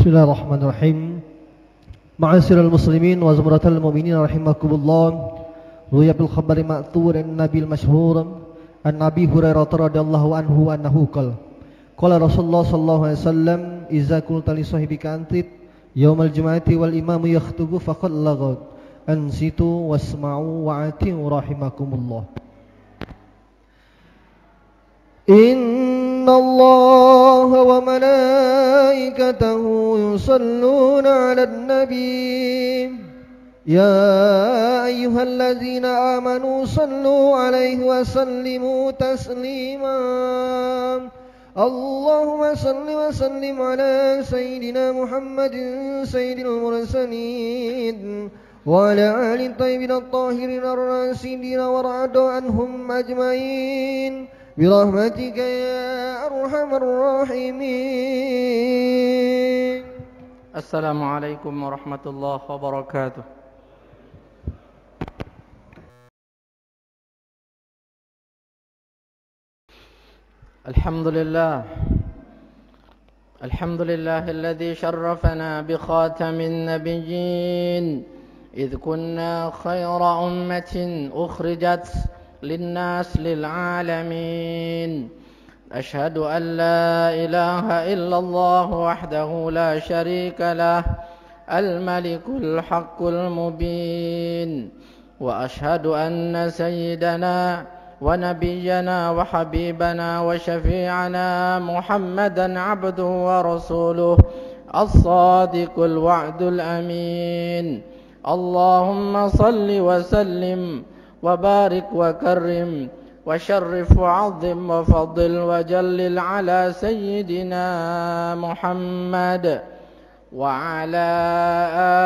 Bismillahirrahmanirrahim. Ma'asyiral muslimin wa zumratal mu'minin rahimakumullah. Ruya bil khabari ma'thur an nabil masyhur an Nabi Hurairah radhiyallahu anhu annahu qala Rasulullah sallallahu alaihi wasallam idza qulta li sahibika antit yaumal jumu'ati wal imamu yakhutubu faqad laghat ansitu wasma'u wa'atiu rahimakumullah. Inna Allah wa malaikatahu yusalluna 'alan nabi ya ayyuhalladzina amanu sallu 'alaihi wa sallimu taslima. Allahumma salli wa sallim ala sayyidina Muhammadin sayyidil mursalin wa ala ali tayyibin at-tahirin ar-rasidin wa ra'adu anhum ajmain birahmatika ya arhamar rahimin. Assalamualaikum warahmatullahi wabarakatuh. Alhamdulillah alladhi syarrafana bi khatamin nabiyyin idh kunna khayra ummatin ukhrijat للناس للعالمين أشهد أن لا إله إلا الله وحده لا شريك له الملك الحق المبين وأشهد أن سيدنا ونبينا وحبيبنا وشفيعنا محمدا عبده ورسوله الصادق الوعد الأمين اللهم صل وسلم وبارك وكرم وشرف وعظم وفضل وجلل على سيدنا محمد وعلى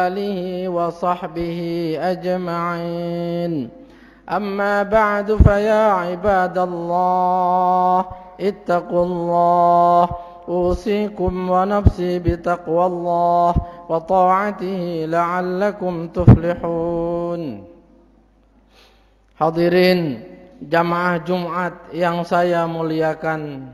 آله وصحبه أجمعين أما بعد فيا عباد الله اتقوا الله أوصيكم ونفسي بتقوى الله وطاعته لعلكم تفلحون. Hadirin jamaah Jumat yang saya muliakan,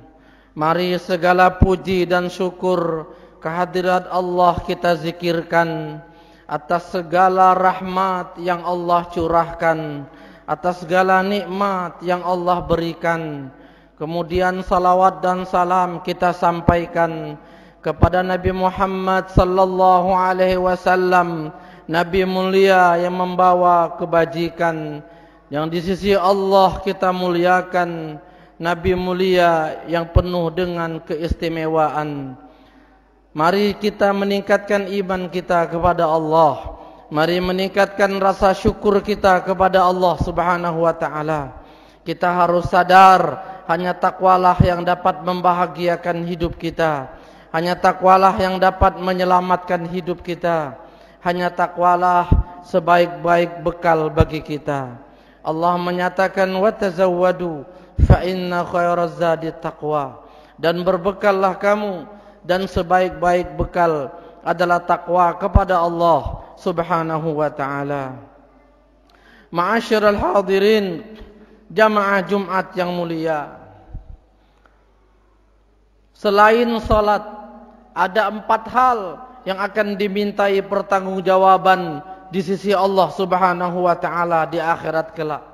mari segala puji dan syukur kehadirat Allah kita zikirkan atas segala rahmat yang Allah curahkan, atas segala nikmat yang Allah berikan. Kemudian salawat dan salam kita sampaikan kepada Nabi Muhammad sallallahu alaihi wasallam, Nabi mulia yang membawa kebajikan, yang di sisi Allah kita muliakan, Nabi mulia yang penuh dengan keistimewaan. Mari kita meningkatkan iman kita kepada Allah. Mari meningkatkan rasa syukur kita kepada Allah Subhanahu wa taala. Kita harus sadar hanya takwalah yang dapat membahagiakan hidup kita. Hanya takwalah yang dapat menyelamatkan hidup kita. Hanya takwalah sebaik-baik bekal bagi kita. Allah menyatakan wa tazawwadu fa inna khairaz zadi taqwa, dan berbekallah kamu, dan sebaik-baik bekal adalah takwa kepada Allah Subhanahu wa taala. Ma'asyiral hadirin jamaah Jumat yang mulia, selain salat ada 4 hal yang akan dimintai pertanggungjawaban di sisi Allah Subhanahu wa taala di akhirat kelak.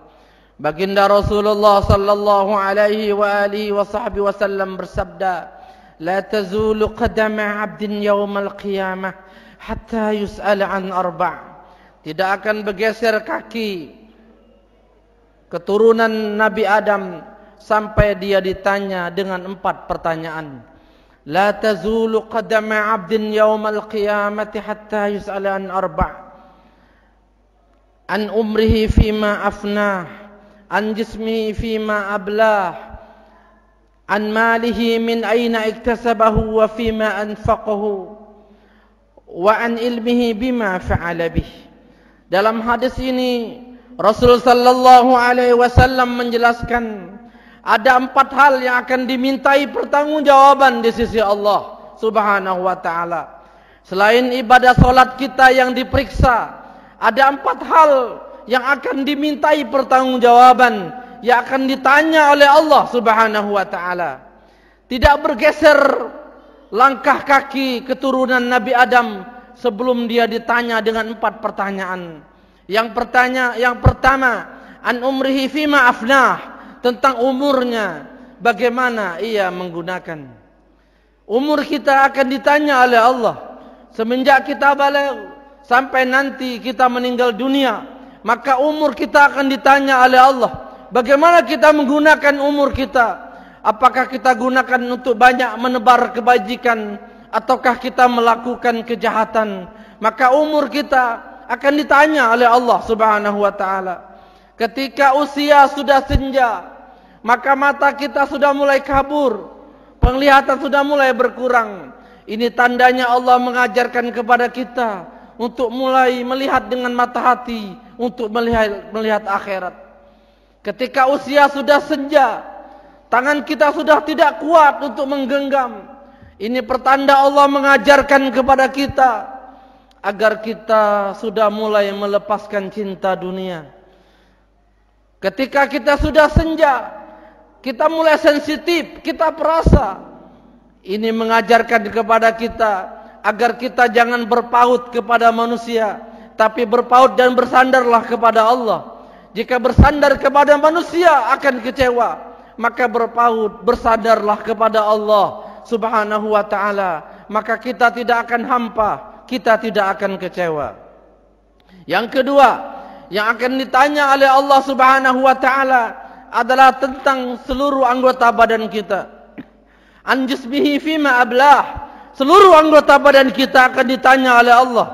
Baginda Rasulullah sallallahu alaihi wa alihi wasallam bersabda, "La tazulu qadama 'abdin yaumal qiyamah hatta yus'al an arba'." Tidak akan bergeser kaki keturunan Nabi Adam sampai dia ditanya dengan 4 pertanyaan. La tazulu qadama 'abdin yaumal qiyamati hatta yus'al an arba'. An umrihi fima afnah, an jismihi fima ablah, an malihi min aina iktasabahu wa fima anfaqahu, wa an ilmihi bima fa'ala bih. Dalam hadis ini Rasul sallallahu alaihi wasallam menjelaskan ada 4 hal yang akan dimintai pertanggungjawaban di sisi Allah Subhanahu wa taala. Selain ibadah salat kita yang diperiksa, ada 4 hal yang akan dimintai pertanggungjawaban, yang akan ditanya oleh Allah Subhanahu wa taala. Tidak bergeser langkah kaki keturunan Nabi Adam sebelum dia ditanya dengan 4 pertanyaan. Yang pertama, an umrihi fima afnah, tentang umurnya, bagaimana ia menggunakan. Umur kita akan ditanya oleh Allah semenjak kita balik sampai nanti kita meninggal dunia, maka umur kita akan ditanya oleh Allah. Bagaimana kita menggunakan umur kita? Apakah kita gunakan untuk banyak menebar kebajikan ataukah kita melakukan kejahatan? Maka umur kita akan ditanya oleh Allah Subhanahu wa taala. Ketika usia sudah senja, maka mata kita sudah mulai kabur, penglihatan sudah mulai berkurang. Ini tandanya Allah mengajarkan kepada kita untuk mulai melihat dengan mata hati, untuk melihat akhirat. Ketika usia sudah senja, tangan kita sudah tidak kuat untuk menggenggam. Ini pertanda Allah mengajarkan kepada kita agar kita sudah mulai melepaskan cinta dunia. Ketika kita sudah senja, kita mulai sensitif, kita perasa. Ini mengajarkan kepada kita agar kita jangan berpaut kepada manusia, tapi berpaut dan bersandarlah kepada Allah. Jika bersandar kepada manusia akan kecewa, maka berpaut, bersandarlah kepada Allah Subhanahu wa ta'ala, maka kita tidak akan hampa, kita tidak akan kecewa. Yang kedua, yang akan ditanya oleh Allah Subhanahu wa ta'ala adalah tentang seluruh anggota badan kita. An jismihi fima ablah, seluruh anggota badan kita akan ditanya oleh Allah.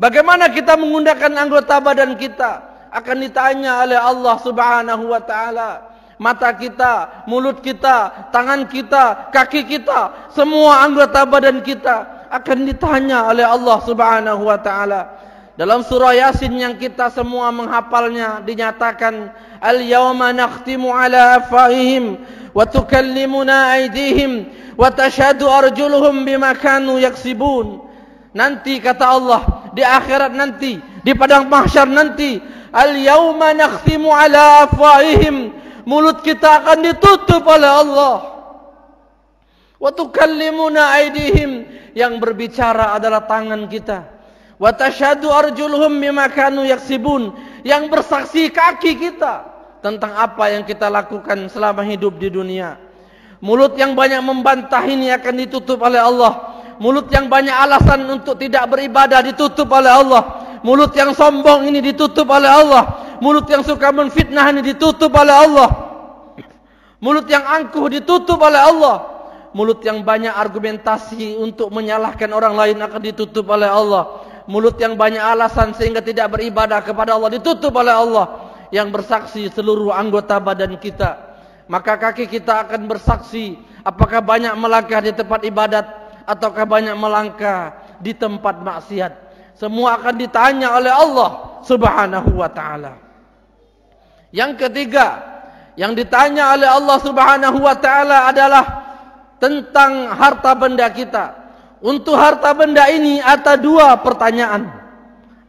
Bagaimana kita menggunakan anggota badan kita akan ditanya oleh Allah Subhanahu wa ta'ala. Mata kita, mulut kita, tangan kita, kaki kita, semua anggota badan kita akan ditanya oleh Allah Subhanahu wa ta'ala. Dalam surah Yasin yang kita semua menghafalnya dinyatakan, al-yawma nakhtimu ala afwahihim wa tukallimuna aydihim wa tashhadu arjuluhum bima kanu yaksibun. Nanti kata Allah, di akhirat nanti, di padang mahsyar nanti, al-yawma nakhtimu ala afwahihim, mulut kita akan ditutup oleh Allah. Wa tukallimuna aydihim, yang berbicara adalah tangan kita. Wa tashhadu arjuluhum bima kanu yaksibun, yang bersaksi kaki kita tentang apa yang kita lakukan selama hidup di dunia. Mulut yang banyak membantah ini akan ditutup oleh Allah. Mulut yang banyak alasan untuk tidak beribadah ditutup oleh Allah. Mulut yang sombong ini ditutup oleh Allah. Mulut yang suka menfitnah ini ditutup oleh Allah. Mulut yang angkuh ditutup oleh Allah. Mulut yang banyak argumentasi untuk menyalahkan orang lain akan ditutup oleh Allah. Mulut yang banyak alasan sehingga tidak beribadah kepada Allah ditutup oleh Allah. Yang bersaksi seluruh anggota badan kita. Maka kaki kita akan bersaksi apakah banyak melangkah di tempat ibadat ataukah banyak melangkah di tempat maksiat. Semua akan ditanya oleh Allah Subhanahu wa ta'ala. Yang ketiga, yang ditanya oleh Allah Subhanahu wa ta'ala adalah tentang harta benda kita. Untuk harta benda ini ada 2 pertanyaan.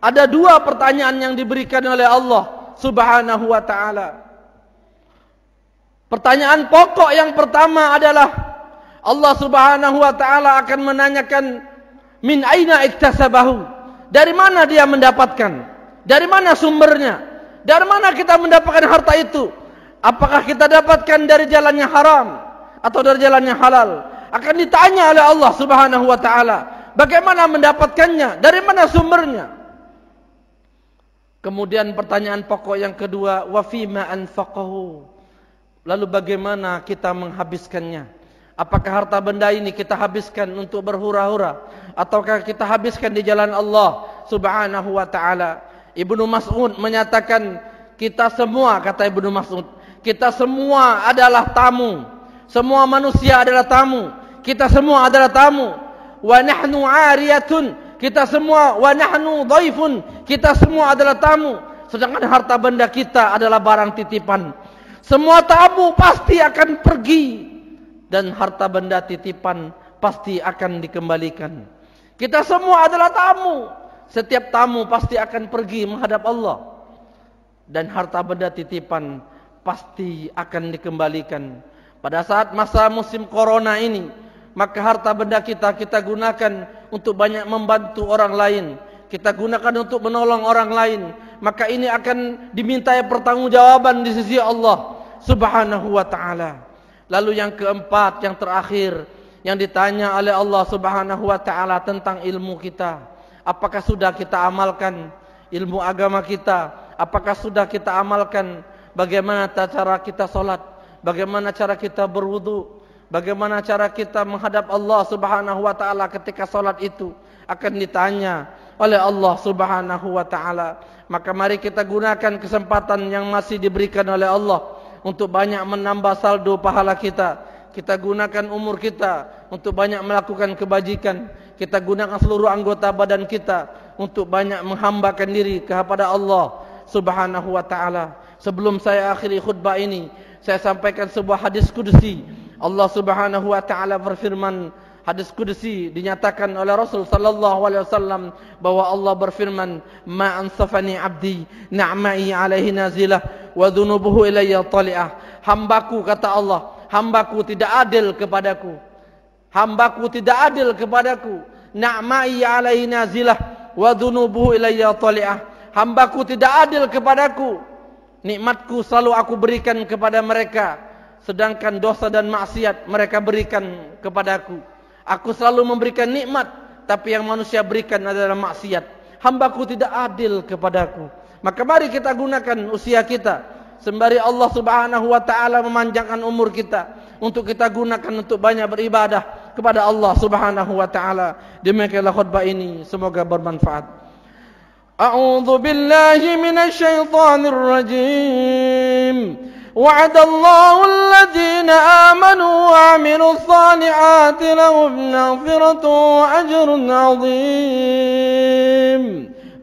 Ada 2 pertanyaan yang diberikan oleh Allah Subhanahu wa ta'ala. Pertanyaan pokok yang pertama adalah Allah Subhanahu wa ta'ala akan menanyakan, min aina iktasabahu, dari mana dia mendapatkan, dari mana sumbernya, dari mana kita mendapatkan harta itu. Apakah kita dapatkan dari jalan yang haram atau dari jalan yang halal? Akan ditanya oleh Allah Subhanahu wa ta'ala, bagaimana mendapatkannya, dari mana sumbernya. Kemudian pertanyaan pokok yang kedua, wa fima anfaqahu, lalu bagaimana kita menghabiskannya. Apakah harta benda ini kita habiskan untuk berhura-hura ataukah kita habiskan di jalan Allah Subhanahu wa ta'ala. Ibnu Mas'ud menyatakan, kita semua, kata Ibnu Mas'ud, kita semua adalah tamu. Semua manusia adalah tamu. Kita semua adalah tamu. Wa nahnu 'ariyatun, kita semua, wa nahnu dhaifun, kita semua adalah tamu. Sedangkan harta benda kita adalah barang titipan. Semua tamu pasti akan pergi dan harta benda titipan pasti akan dikembalikan. Kita semua adalah tamu. Setiap tamu pasti akan pergi menghadap Allah. Dan harta benda titipan pasti akan dikembalikan. Pada saat masa musim corona ini, maka harta benda kita gunakan untuk banyak membantu orang lain, kita gunakan untuk menolong orang lain, maka ini akan dimintai pertanggungjawaban di sisi Allah Subhanahu wa taala. Lalu yang keempat, yang terakhir, yang ditanya oleh Allah Subhanahu wa taala tentang ilmu kita. Apakah sudah kita amalkan ilmu agama kita? Apakah sudah kita amalkan bagaimana cara kita salat, bagaimana cara kita berwudu, bagaimana cara kita menghadap Allah Subhanahu wa taala ketika salat itu akan ditanya oleh Allah Subhanahu wa taala. Maka mari kita gunakan kesempatan yang masih diberikan oleh Allah untuk banyak menambah saldo pahala kita. Kita gunakan umur kita untuk banyak melakukan kebajikan. Kita gunakan seluruh anggota badan kita untuk banyak menghambakan diri kepada Allah Subhanahu wa taala. Sebelum saya akhiri khutbah ini, saya sampaikan sebuah hadis qudsi. Allah Subhanahu wa taala berfirman, hadis qudsi dinyatakan oleh Rasul sallallahu alaihi wasallam bahwa Allah berfirman, "Ma ansafani 'abdi ni'ma'i 'alaihi nazilah wa dhunubuhu ilayya tali'ah." Hambaku, kata Allah, hambaku tidak adil kepadaku. Hambaku tidak adil kepadaku. Ni'ma'i 'alaihi nazilah wa dhunubuhu ilayya tali'ah. Hambaku tidak adil kepadaku. Nikmatku selalu aku berikan kepada mereka, sedangkan dosa dan maksiat mereka berikan kepadaku. Aku selalu memberikan nikmat, tapi yang manusia berikan adalah maksiat. Hambaku tidak adil kepadaku. Maka mari kita gunakan usia kita, sembari Allah Subhanahu wa taala memanjangkan umur kita, untuk kita gunakan untuk banyak beribadah kepada Allah Subhanahu wa taala. Demikianlah khutbah ini, semoga bermanfaat. A'udzu billahi minasy syaithanir rajim. وعد الله الذين آمنوا وعملوا الصالحات لهم مغفرة وأجر عظيم.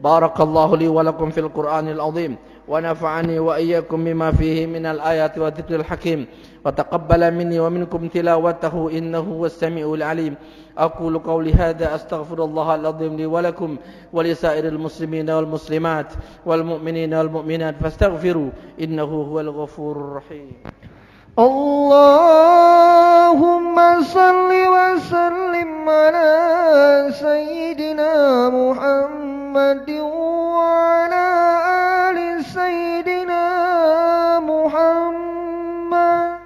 بارك الله لي ولكم في القرآن العظيم ونفعني وإياكم بما فيه من الآيات والذكر الحكيم وتقبل مني ومنكم تلاوته إنه هو السميع العليم. أقول قولي هذا أستغفر الله العظيم لي ولكم ولسائر المسلمين والمسلمات والمؤمنين والمؤمنات فاستغفروا إنه هو الغفور الرحيم. اللهم صل وسلم على سيدنا محمد وعلى آل سيدنا محمد.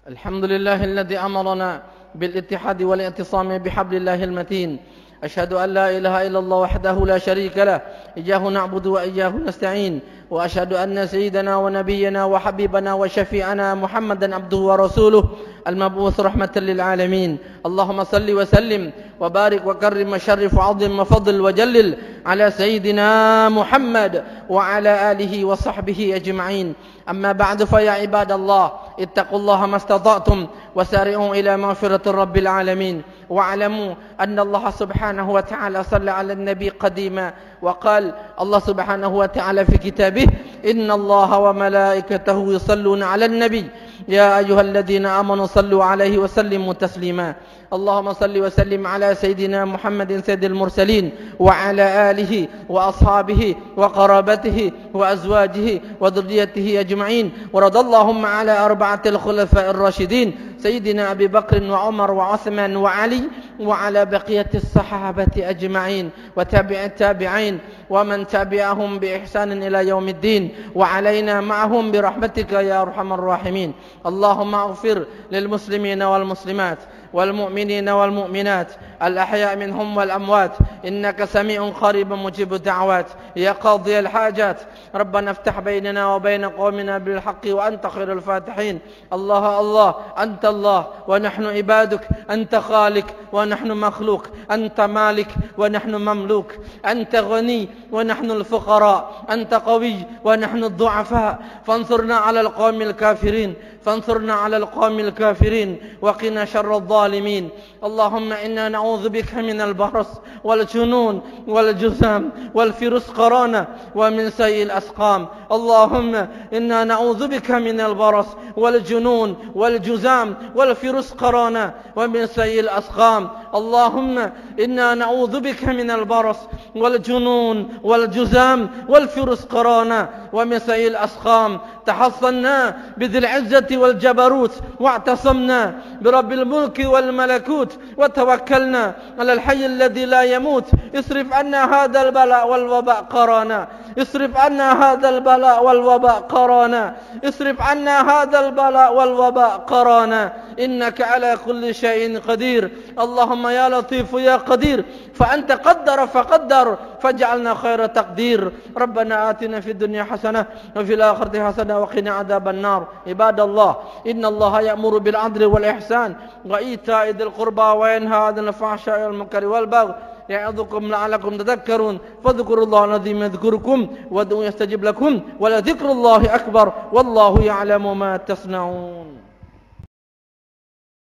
الحمد لله الذي أمرنا بالاتحاد والاعتصام بحبل الله المتين. أشهد أن لا إله إلا الله وحده لا شريك له إياه نعبد وإياه نستعين. وأشهد أن سيدنا ونبينا وحبيبنا وشفيعنا محمدا عبده ورسوله المبعوث رحمة للعالمين. اللهم صل وسلم وبارك وكرم وشرف وعظم وفضل وجلل على سيدنا محمد وعلى آله وصحبه أجمعين. أما بعد فيا عباد الله اتقوا الله ما استطعتم وسارعوا إلى مغفرة رب العالمين. واعلموا أن الله سبحانه وتعالى صلى على النبي قديما وقال الله سبحانه وتعالى في كتابه إن الله وملائكته يصلون على النبي يا أيها الذين آمنوا صلوا عليه وسلموا تسليما. اللهم صل وسلم على سيدنا محمد سيد المرسلين وعلى آله وأصحابه وقرابته وأزواجه وذريته أجمعين. ورضى اللهم على أربعة الخلفاء الراشدين سيدنا أبي بكر وعمر وعثمان وعلي وعلى بقية الصحابة أجمعين وتابع التابعين ومن تبعهم بإحسان إلى يوم الدين وعلينا معهم برحمتك يا أرحم الراحمين. اللهم اغفر للمسلمين والمسلمات والمؤمنين والمؤمنات الأحياء منهم والأموات إنك سميع قريب مجيب الدعوات يا قاضي الحاجات. ربنا افتح بيننا وبين قومنا بالحق وأنت خير الفاتحين. الله الله أنت الله ونحن عبادك. أنت خالق ونحن مخلوق. أنت مالك ونحن مملوك. أنت غني ونحن الفقراء. أنت قوي ونحن الضعفاء. فانصرنا على القوم الكافرين. فانصرنا على القوم الكافرين وقنا شر الظالمين. اللهم إنا نعوذ بك من البرص والجنون والجذام والفيروس قرانا ومن سيء الأسقام. اللهم إنا نعوذ بك من البرص والجنون والجذام والفيروس قرانا ومن سيء الأسقام. اللهم إنا نعوذ بك من البرص والجنون والجزام والفرس قرانا ومن سيء الأسقام. تحصنا بذي العزة والجبروت واعتصمنا برب الملك والملكوت وتوكلنا على الحي الذي لا يموت. اصرف عنا هذا البلاء والوباء قرانا. اصرف عنا هذا البلاء والوباء قرانا. اصرف عنا هذا البلاء والوباء قرانا إنك على كل شيء قدير. اللهم يا لطيف يا قدير فأنت قدر فقدر فاجعلنا خير تقدير. ربنا آتنا في الدنيا حسنة وفي الآخرة حسنة وقنا عذاب النار. عباد الله إن الله يأمر بالعدل والإحسان وإيتاء ذي القربى وينهى عن الفحشاء والمنكر والبغي يعظكم لعلكم تذكرون. فاذكروا الله العظيم يذكركم وادعوه يستجب لكم ولذكر الله أكبر والله يعلم ما تصنعون.